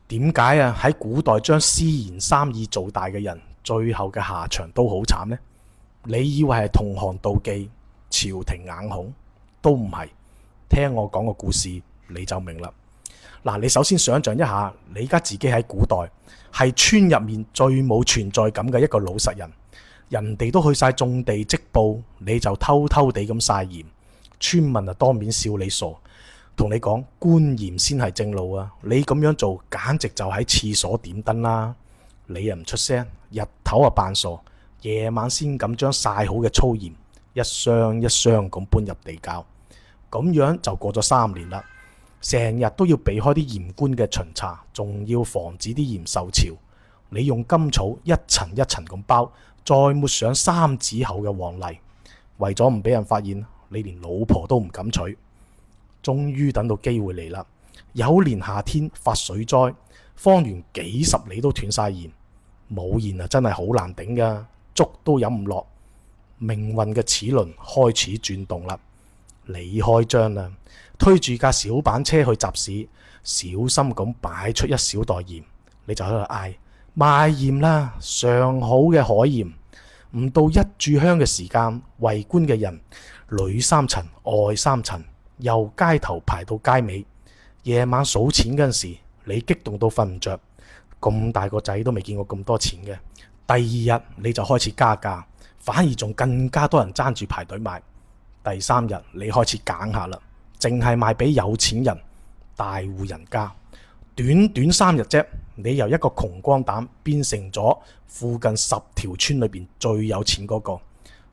點解啊？喺古代將私賢三意做大嘅人，最後嘅下場都好慘呢？你以為係同行妒忌、朝廷眼紅？都唔係。聽我講個故事你就明啦。嗱，你首先想象一下，你而家自己喺古代係村入面最冇存在感嘅一個老實人，人哋都去晒種地織布，你就偷偷地咁曬鹽，村民啊當面笑你傻，同你講官鹽先係正路啊！你咁樣做簡直就喺廁所點燈啦！你又唔出聲，日頭啊扮傻，夜晚先敢將曬好嘅粗鹽一箱一箱咁搬入地窖，咁樣就過咗3年啦。成日都要避開啲鹽官嘅巡查，仲要防止啲鹽受潮。你用甘草一層一層咁包，再抹上3指厚嘅黃泥，為咗唔俾人發現，你連老婆都唔敢娶。終於等到機會嚟啦！有年夏天發水災，方圓幾十里都斷晒鹽，冇鹽啊真係好難頂噶，粥都飲唔落。命運嘅齒輪開始轉動啦，你開張啦！推住架小板車去集市，小心咁擺出一小袋鹽，你就喺度嗌賣鹽啦，上好嘅海鹽。唔到1炷香嘅時間，圍觀嘅人裏3層外3層，由街頭排到街尾。夜晚數錢嗰陣時，你激動到瞓唔着，咁大個仔都未見過咁多錢嘅。第2日你就開始加價，反而仲更加多人爭住排隊買。第3日你開始揀下啦，淨係賣俾有錢人、大戶人家。短短3日啫，你由一個窮光蛋變成咗附近10條村裏邊最有錢嗰個。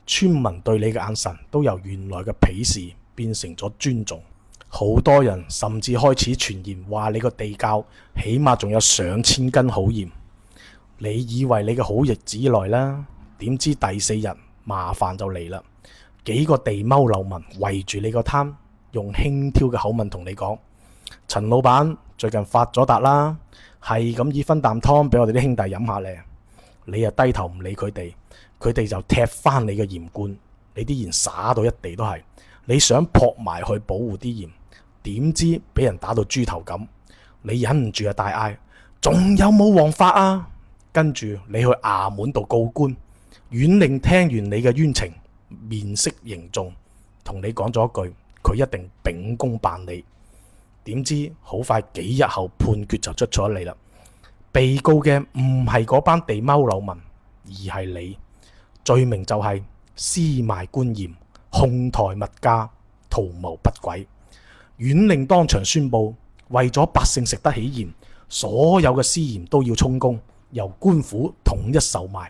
村民對你嘅眼神都由原來嘅鄙視變成咗尊重。好多人甚至開始傳言話你個地窖起碼仲有上千斤好鹽。你以為你嘅好日子來啦，點知第4日麻煩就嚟啦。幾個地踎流民圍住你個攤，用輕佻嘅口吻同你講：陳老闆最近發咗達啦，係咁以分啖湯俾我哋啲兄弟飲下咧。你又低頭唔理佢哋，佢哋就踢翻你嘅鹽罐，你啲鹽灑到一地都係。你想撲埋去保護啲鹽，點知俾人打到豬頭咁，你忍唔住啊大嗌：仲有冇王法啊？跟住你去衙門度告官，縣令聽完你嘅冤情，面色凝重，同你講咗一句：佢一定秉公辦理。點知好快幾日後判決就出咗嚟啦，被告嘅唔係嗰班地踎流民，而係你。罪名就係私賣官鹽、哄抬物價、圖謀不軌。縣令當場宣布，為咗百姓食得起鹽，所有嘅私鹽都要充公，由官府統一售賣。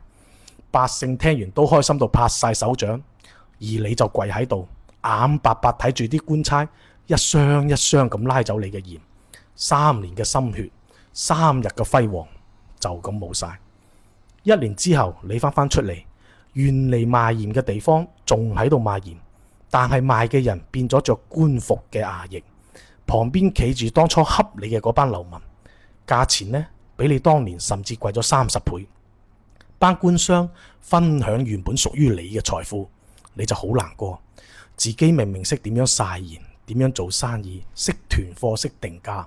百姓聽完都開心到拍晒手掌，而你就跪喺度，眼白白睇住啲官差一箱一箱咁拉走你嘅鹽。3年嘅心血，3日嘅輝煌就咁冇晒。1年之後你翻出嚟，原嚟賣鹽嘅地方仲喺度賣鹽，但係賣嘅人變咗着官服嘅衙役，旁邊企住當初恰你嘅嗰班流民，價錢呢比你當年甚至貴咗30倍。班官商分享原本屬於你嘅財富，你就好難過。自己明明識點樣曬鹽，點樣做生意，識囤貨識定價，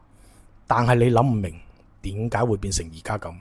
但係你諗唔明點解會變成而家咁。